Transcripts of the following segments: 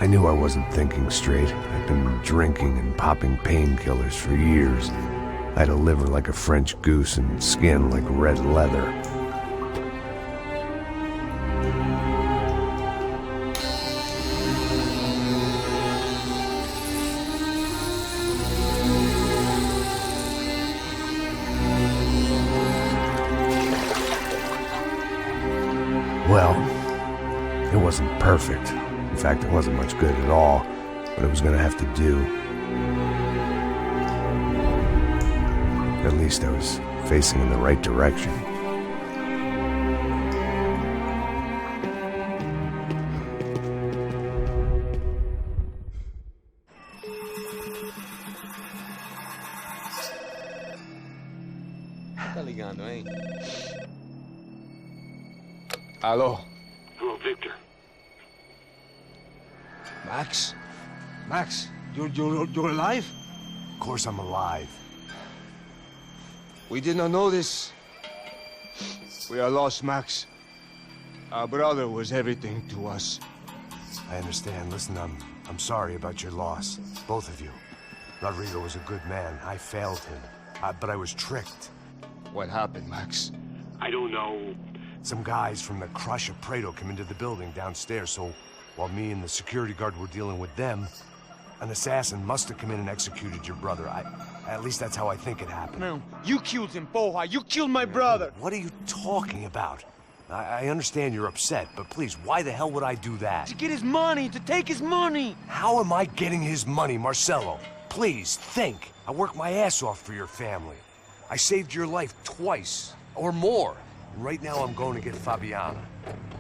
I knew I wasn't thinking straight. I'd been drinking and popping painkillers for years. I had a liver like a French goose and skin like red leather. Well, it wasn't perfect. In fact, it wasn't much good at all, but it was gonna have to do. At least I was facing in the right direction. Tá ligando, hein? Alô? Hello, Victor. Max? Max, you're alive? Of course I'm alive. We did not know this. We are lost, Max. Our brother was everything to us. I understand. Listen, I'm sorry about your loss. Both of you. Rodrigo was a good man. I failed him. But I was tricked. What happened, Max? I don't know. Some guys from the Crush of Prado came into the building downstairs, so while me and the security guard were dealing with them, an assassin must have come in and executed your brother. At least that's how I think it happened. No, you killed him, porra! You killed my brother! What are you talking about? I understand you're upset, but please, why the hell would I do that? To get his money, to take his money! How am I getting his money, Marcelo? Please, think. I worked my ass off for your family. I saved your life twice, or more. Right now I'm going to get Fabiana.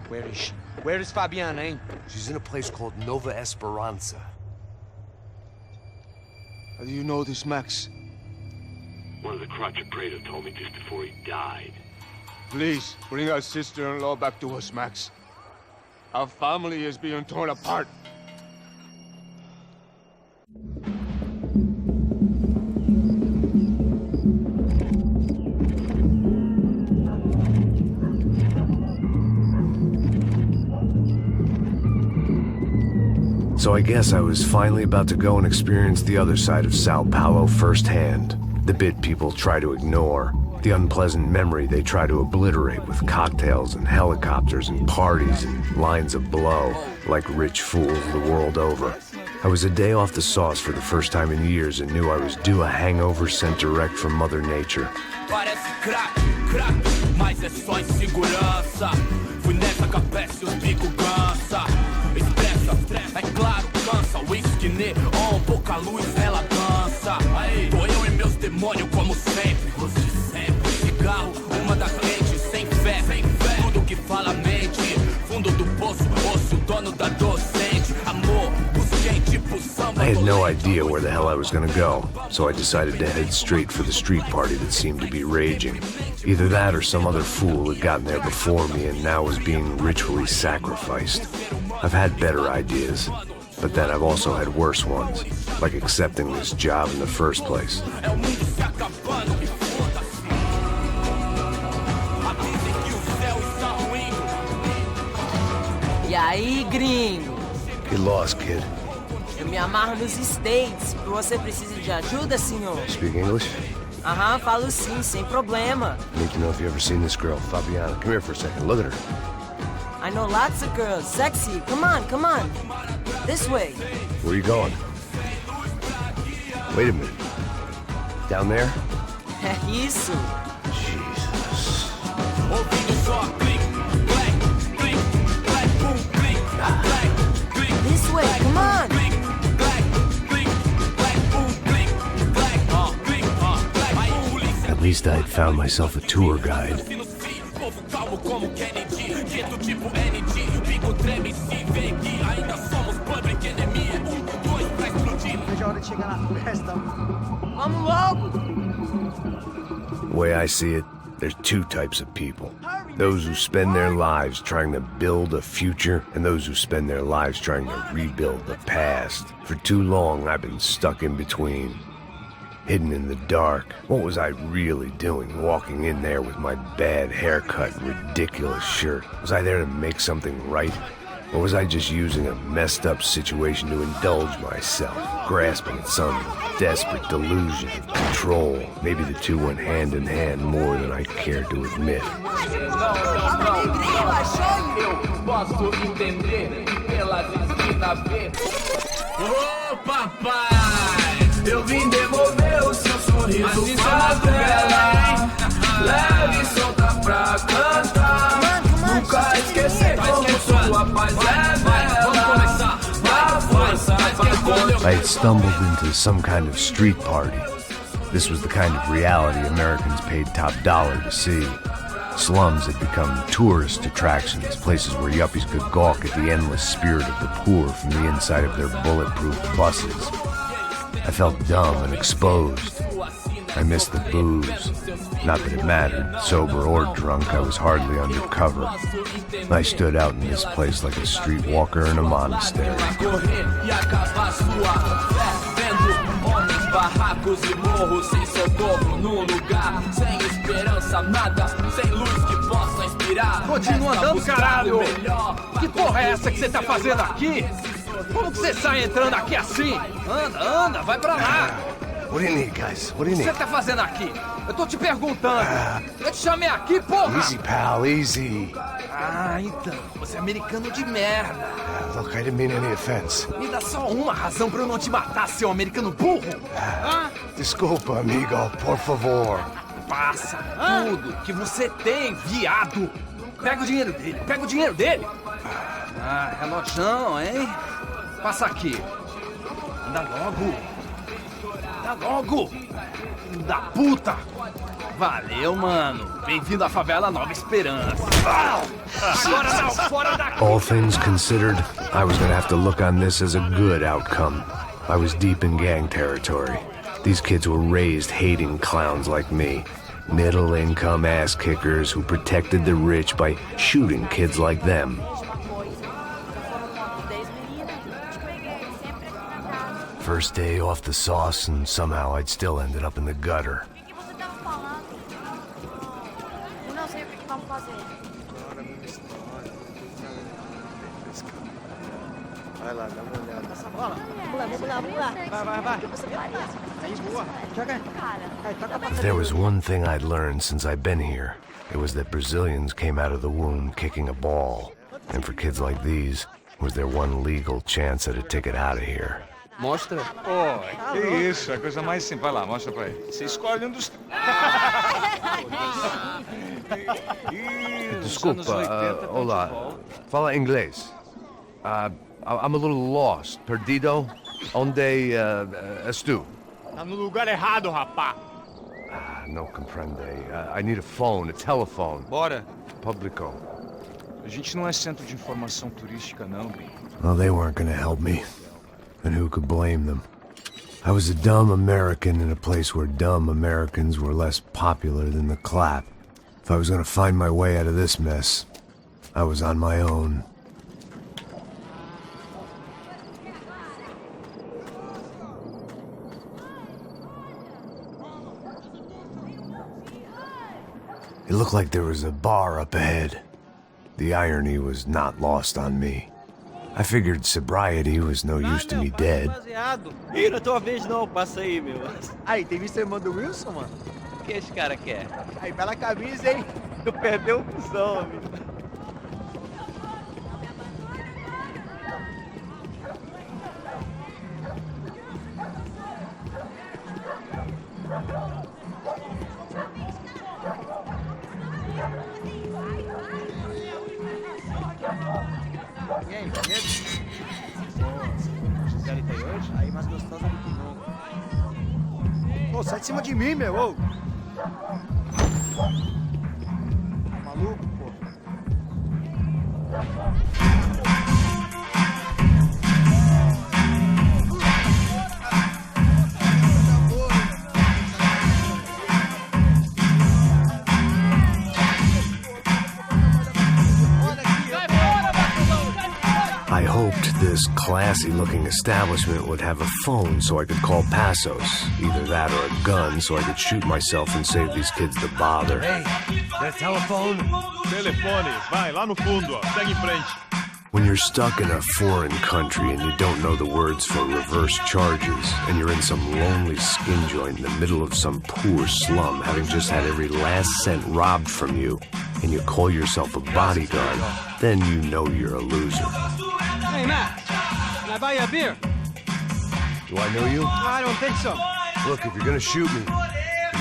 Where is she? Where is Fabiana, eh? She's in a place called Nova Esperanza. How do you know this, Max? One of the Crotch of Prado told me just before he died. Please, bring our sister-in-law back to us, Max. Our family is being torn apart. So I guess I was finally about to go and experience the other side of Sao Paulo firsthand. The bit people try to ignore. The unpleasant memory they try to obliterate with cocktails and helicopters and parties and lines of blow, like rich fools the world over. I was a day off the sauce for the first time in years and knew I was due a hangover sent direct from Mother Nature. Parece crack, crack, mas é só insegurança. Fui nessa capece, os bico cansa. Estressa, é claro, cansa. Whisky neon, pouca luz, ela dança. Tô eu e meus demônios como sempre. Cigarro, uma das lentes, sem fé. Tudo que fala mente. Fundo do poço, osso, dono da docente. Amor, busquei tipo samba. I had no idea where the hell I was gonna go, so I decided to head straight for the street party that seemed to be raging. Either that or some other fool had gotten there before me and now was being ritually sacrificed. I've had better ideas, but then I've also had worse ones, like accepting this job in the first place. E aí, gringo? Get lost, kid. Eu me amarro nos States. Você precisa de ajuda, senhor? Speak English? Aham, falo sim, sem problema. Need to know if you've ever seen this girl, Fabiana. Come here for a second. Look at her. I know lots of girls. Sexy. Come on, come on. This way. Where are you going? Wait a minute. Down there? É isso. Jesus. This way, come on. At least I had found myself a tour guide. Vamos logo. The way I see it, there's two types of people. Those who spend their lives trying to build a future, and those who spend their lives trying to rebuild the past. For too long, I've been stuck in between. Hidden in the dark. What was I really doing walking in there with my bad haircut and ridiculous shirt? Was I there to make something right? Or was I just using a messed up situation to indulge myself, grasping at some desperate delusion of control? Maybe the two went hand in hand more than I cared to admit. Posso entender pelas esquinas ver. Ô papai, eu vim devolver o seu sorriso favela. Leve e solta pra cantar. Nunca esquecer como sua paz é bela. Dá força pra I had stumbled into some kind of street party. This was the kind of reality Americans paid top dollar to see. Slums had become tourist attractions, places where yuppies could gawk at the endless spirit of the poor from the inside of their bulletproof buses. I felt dumb and exposed. I missed the booze. Not that it mattered. Sober or drunk, I was hardly undercover. I stood out in this place like a streetwalker in a monastery. Barracos e morros sem socorro num lugar sem esperança, nada, sem luz que possa inspirar. Continua andando, caralho! Que porra é essa que você tá fazendo aqui? Como que você sai entrando aqui assim? Anda, vai pra lá! What do you need, guys? What do you O que need? você tá fazendo aqui? Eu tô te perguntando. Eu te chamei aqui, porra! Easy, pal, easy. Ah, então, você é americano de merda. Look, I didn't mean any offense. Me dá só uma razão pra eu não te matar, seu americano burro. Desculpa, amigo, por favor. Passa tudo que você tem, viado. Pega o dinheiro dele, Ah, relojão, hein? Passa aqui. Anda logo. Filho da puta. Valeu, mano. Bem-vindo à favela Nova Esperança. Agora não, fora daqui. All things considered, I was gonna have to look on this as a good outcome. I was deep in gang territory. These kids were raised hating clowns like me. Middle-income ass-kickers who protected the rich by shooting kids like them. First day off the sauce, and somehow I'd still ended up in the gutter. Eu não sei o que vamos fazer. Vai lá, dá uma olhada. Vamos lá. Vai. Você parece. Aí, boa. Cara. If there was one thing I'd learned since I'd been here, it was that Brazilians came out of the womb kicking a ball. And for kids like these, was their one legal chance at a ticket out of here. Mostra. Que isso, é a coisa mais simples. Vai lá, mostra pra ele. Você escolhe um dos... Desculpa, olá. Fala inglês. I'm a little lost. Perdido? Onde estou? Tá no lugar errado, rapá. No comprende. I need a phone, a telephone. Bora. Publico. A gente não é centro de informação turística, não. Well, they weren't gonna help me. And who could blame them? I was a dumb American in a place where dumb Americans were less popular than the clap. If I was gonna find my way out of this mess, I was on my own. It looked like there was a bar up ahead. The irony was not lost on me. I figured sobriety was no use to me dead. Ih, não é tua vez não, passa aí, meu. Aí, tem visto a irmã do Wilson, mano? O que esse cara quer? Aí, bela camisa, hein? Tu perdeu o cuzão, amigo. E aí, tá medo? Gisele tá aí hoje? Aí, mais gostosa do que nunca. Ô, sai de cima de mim, meu, ô! Maluco, pô. I hoped this classy-looking establishment would have a phone so I could call Passos. Either that or a gun so I could shoot myself and save these kids the bother. Hey, there's telephone? Telefone, vai lá no fundo, ó. Segue em frente. When you're stuck in a foreign country and you don't know the words for reverse charges, and you're in some lonely skin joint in the middle of some poor slum, having just had every last cent robbed from you, and you call yourself a bodyguard, then you know you're a loser. Hey, Matt, can I buy you a beer? Do I know you? I don't think so. Look, if you're gonna shoot me,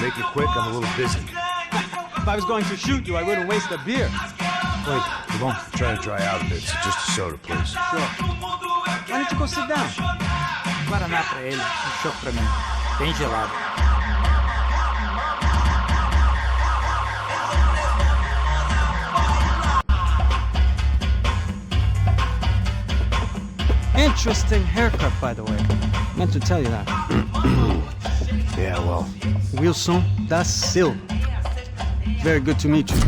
make it quick, I'm a little busy. If I was going to shoot you, I wouldn't waste a beer. Wait, come on. I'm trying to dry out a bit, so just a soda, please. Sure. Why don't you go sit down? Guaraná pra ele, choco pra mim. Bem gelado. Interesting haircut, by the way. Meant to tell you that. Yeah, well. Wilson da Silva. Very good to meet you.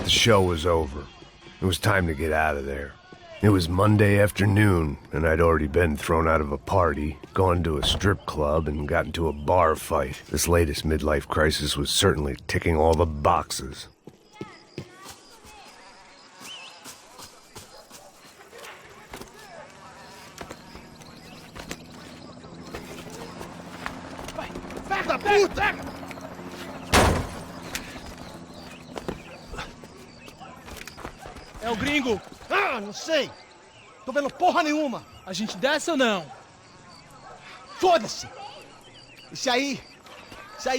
The show was over. It was time to get out of there. It was Monday afternoon, and I'd already been thrown out of a party, gone to a strip club, and got into a bar fight. This latest midlife crisis was certainly ticking all the boxes. Filho da puta! É o gringo. Ah, não sei. Tô vendo porra nenhuma. A gente desce ou não? Foda-se. Isso aí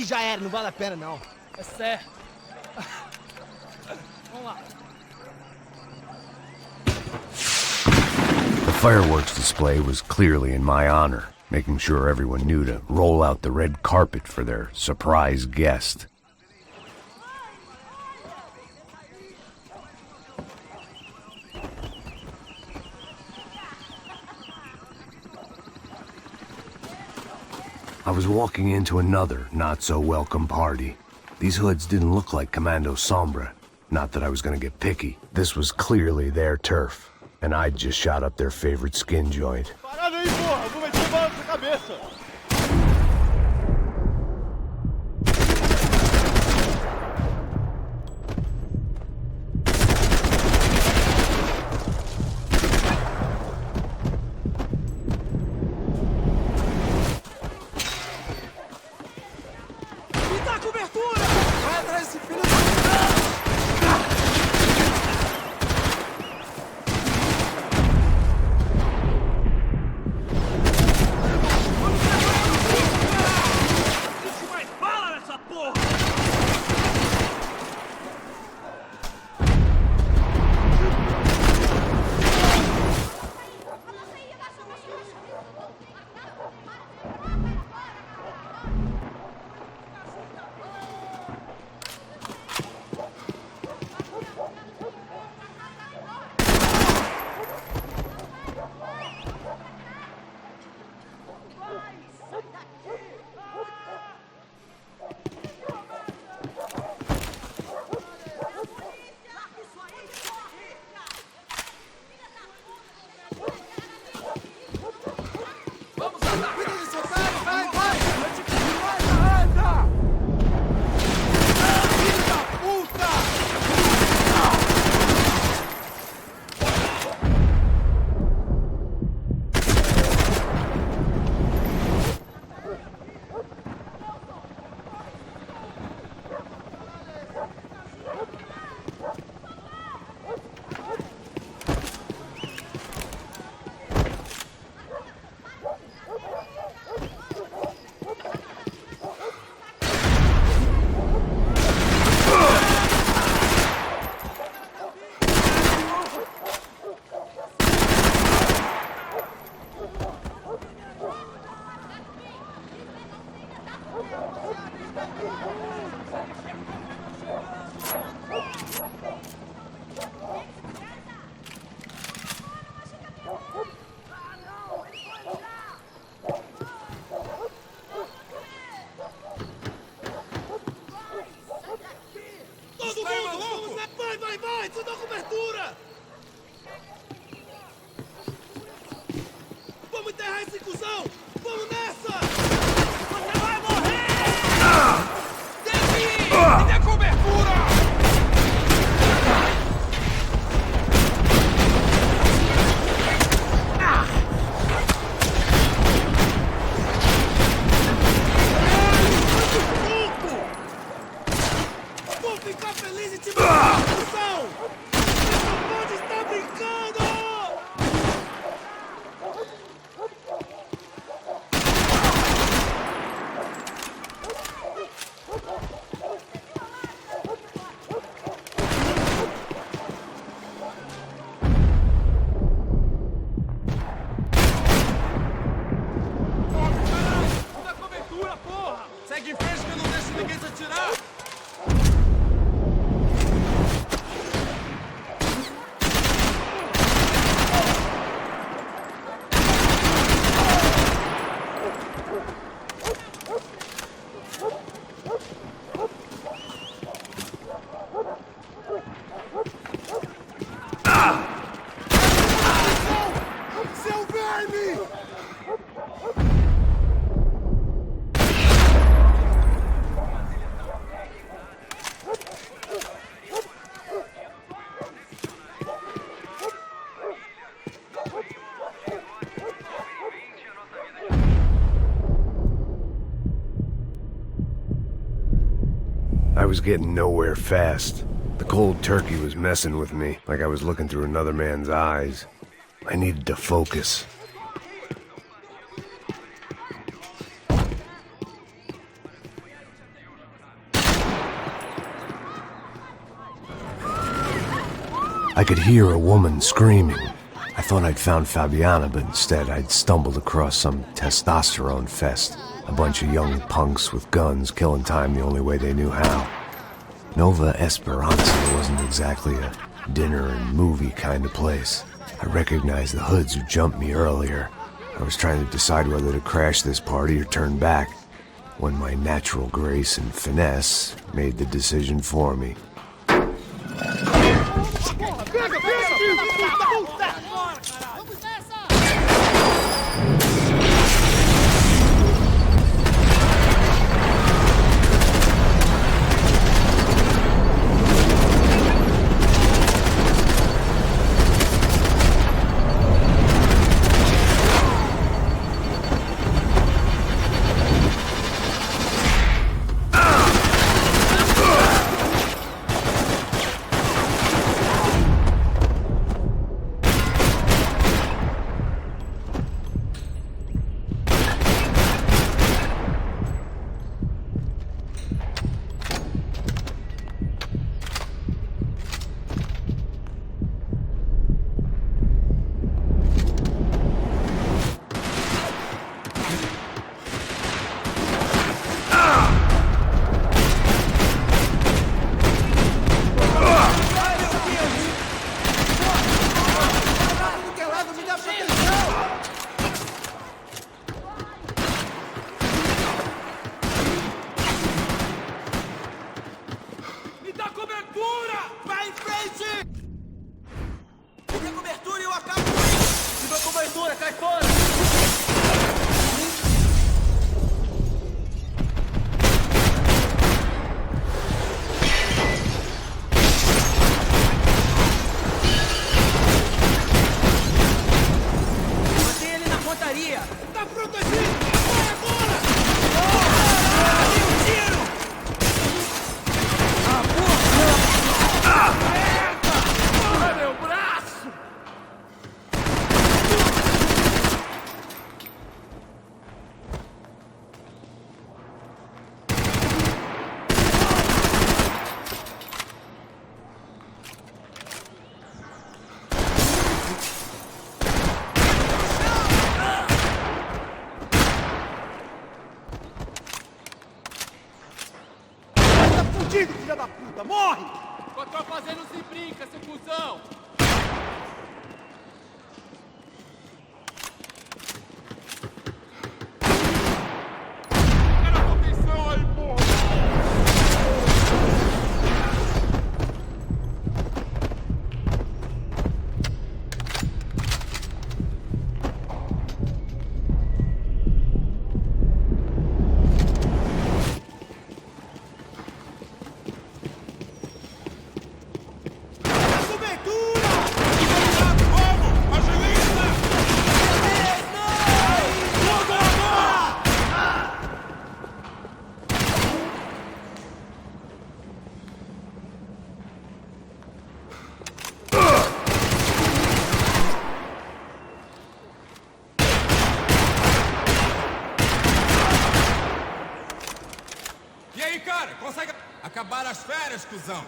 já era, não vale a pena não. É certo. Vamos lá. The fireworks display was clearly in my honor, making sure everyone knew to roll out the red carpet for their surprise guest. I was walking into another not-so-welcome party. These hoods didn't look like Commando Sombra. Not that I was gonna get picky. This was clearly their turf, and I'd just shot up their favorite skin joint. Parada aí, porra! Vou meter bala na sua cabeça! Vamos was getting nowhere fast. The cold turkey was messing with me, like I was looking through another man's eyes. I needed to focus. I could hear a woman screaming. I thought I'd found Fabiana, but instead I'd stumbled across some testosterone fest. A bunch of young punks with guns killing time the only way they knew how. Nova Esperanza wasn't exactly a dinner and movie kind of place. I recognized the hoods who jumped me earlier. I was trying to decide whether to crash this party or turn back, when my natural grace and finesse made the decision for me. Filha da puta, morre! O que eu tô fazendo se brinca, seu cuzão! Cara, atenção aí, porra! E aí, cara, consegue acabar as férias, cuzão?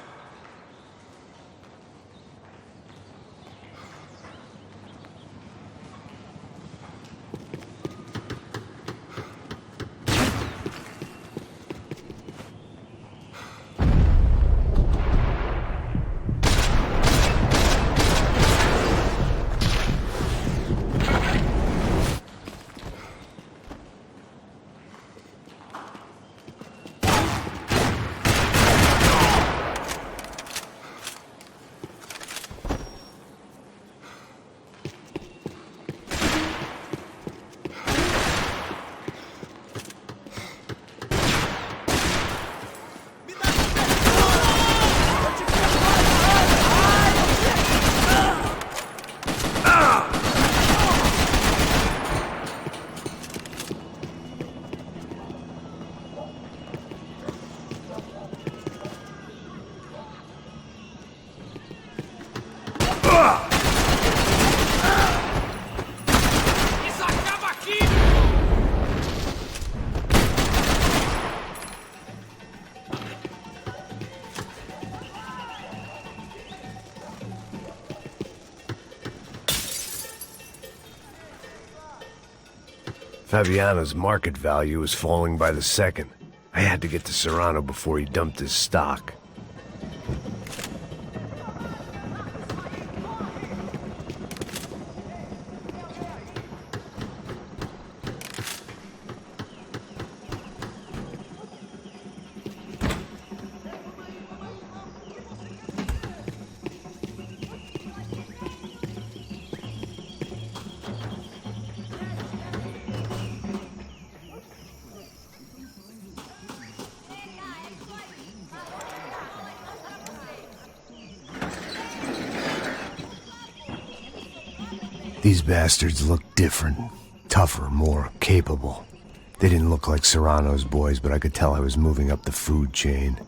Fabiana's market value was falling by the second. I had to get to Serrano before he dumped his stock. These bastards looked different, tougher, more capable. They didn't look like Serrano's boys, but I could tell I was moving up the food chain.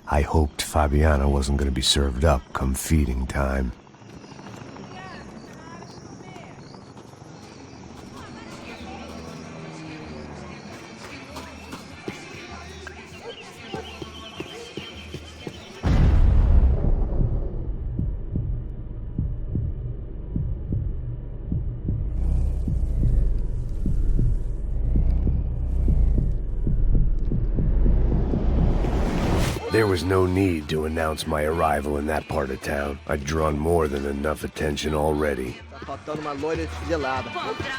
I hoped Fabiana wasn't going to be served up come feeding time. There was no need to announce my arrival in that part of town. I'd drawn more than enough attention already. Tá faltando uma loira gelada.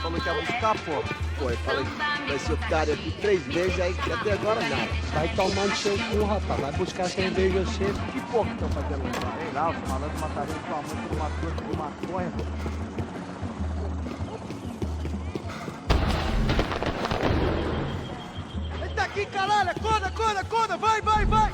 Como que ia buscar, pô? Pô, eu falei, vai ser otário aqui 3 vezes, aí até agora nada. Vai tomando seu cu, rapaz. Vai buscar cerveja cedo. Que porra que estão fazendo lá? Sei lá, os malandros matariam sua mãe por uma coisa, por uma maconha. Ele tá aqui, caralho! Acorda, acorda, acorda! Vai, vai, vai!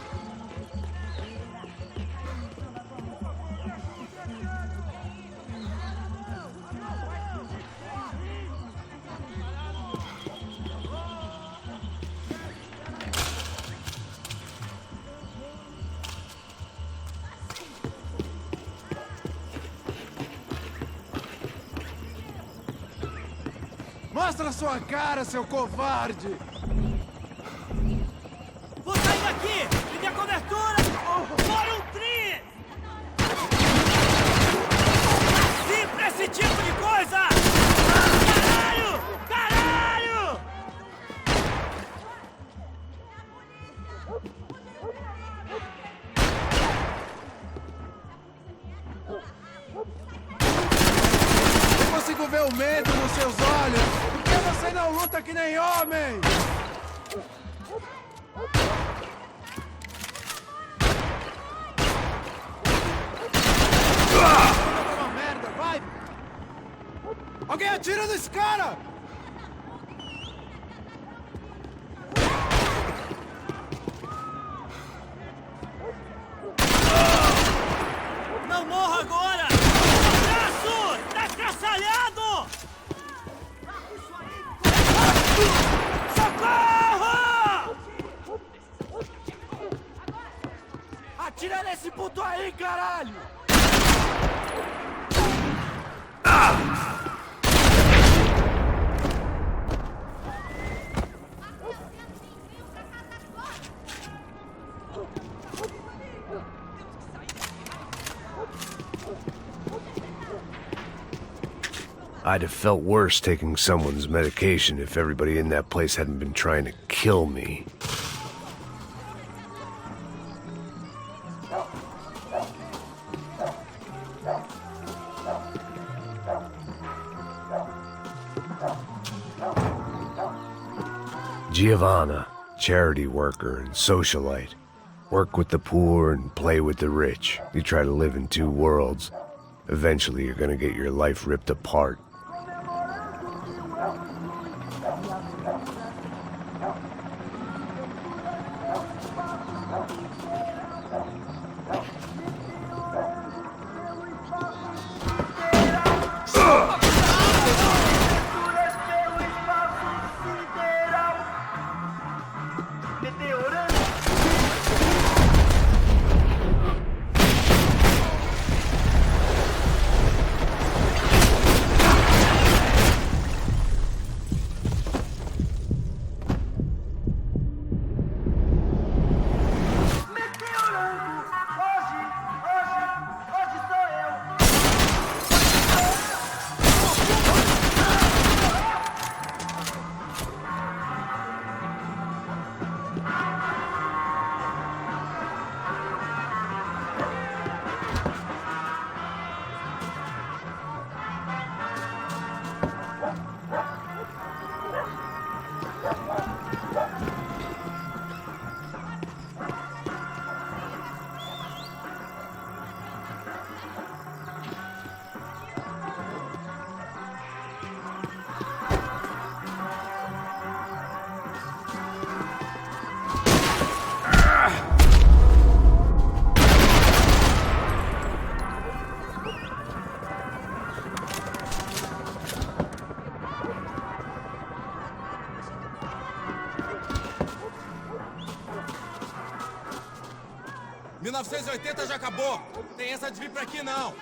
Mostra sua cara, seu covarde! Vou sair daqui! Me dê cobertura! Fora um tri! Assim pra esse tipo de coisa! Caralho! Caralho! Eu consigo ver o medo nos seus olhos! Por que você não luta que nem homem? Uma merda, vai! Alguém atira nesse cara! Não morra agora! Braço! Tá estraçalhado! Socorro! Atira nesse puto aí, caralho! I'd have felt worse taking someone's medication if everybody in that place hadn't been trying to kill me. Giovanna, charity worker and socialite. Work with the poor and play with the rich. You try to live in two worlds. Eventually you're gonna get your life ripped apart. 1980 já acabou. Tem essa de vir pra aqui, não.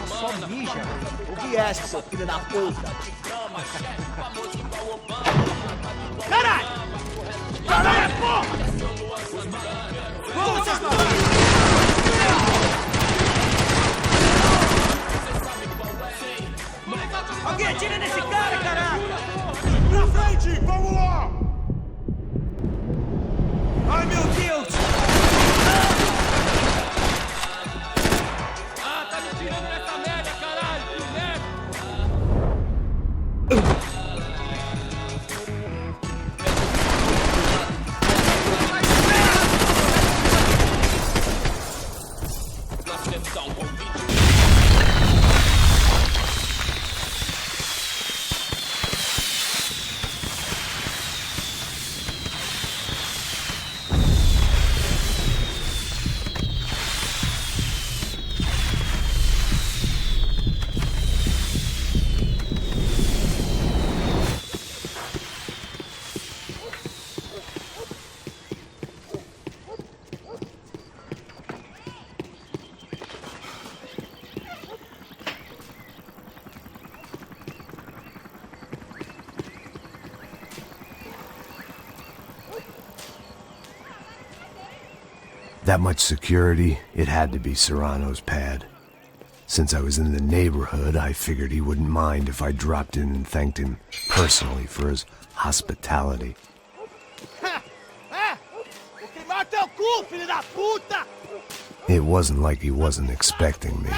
Só mija. Ouvi essa, seu filho da puta. Caralho! Caralho, porra! Vamos, seus malucos! Alguém atira nesse cara, caralho! Pra frente! Vamos lá! Ai, meu Deus! Tá me tirando nessa merda, caralho! Que merda! Na sessão com vídeo. That much security, it had to be Serrano's pad. Since I was in the neighborhood, I figured he wouldn't mind if I dropped in and thanked him personally for his hospitality. It wasn't like he wasn't expecting me.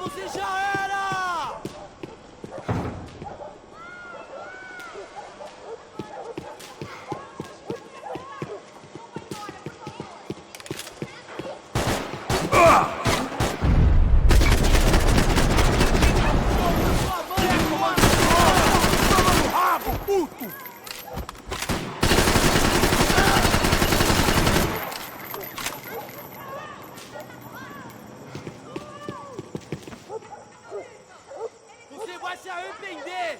Você já era! Você vai se arrepender!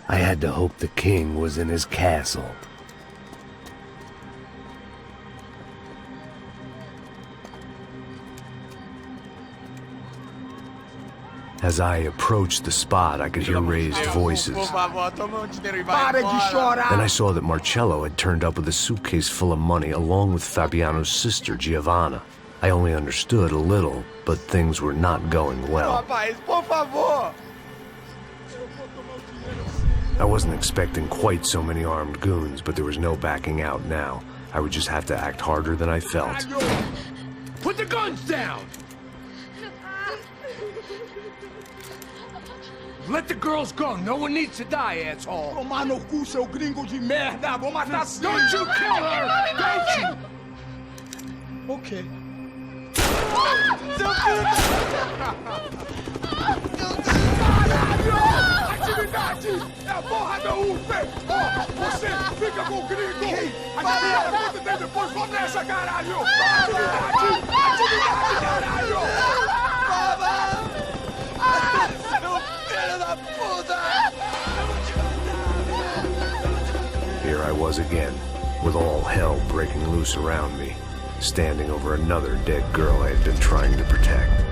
I had to hope the king was in his castle. As I approached the spot, I could hear raised voices. Then I saw that Marcello had turned up with a suitcase full of money along with Fabiano's sister, Giovanna. I only understood a little, but things were not going well. I wasn't expecting quite so many armed goons, but there was no backing out now. I would just have to act harder than I felt. Put the guns down! Let the girls go. No one needs to die, asshole. Tomar no cu, seu gringo de merda. Vou matar. Don't you kill her! Don't you? Okay. Caralho! Atividade! É a porra da UFE! Ó, você fica com o gringo! A galera conta até depois, vamos nessa, caralho! Atividade! Atividade, caralho! Here I was again, with all hell breaking loose around me, standing over another dead girl I had been trying to protect.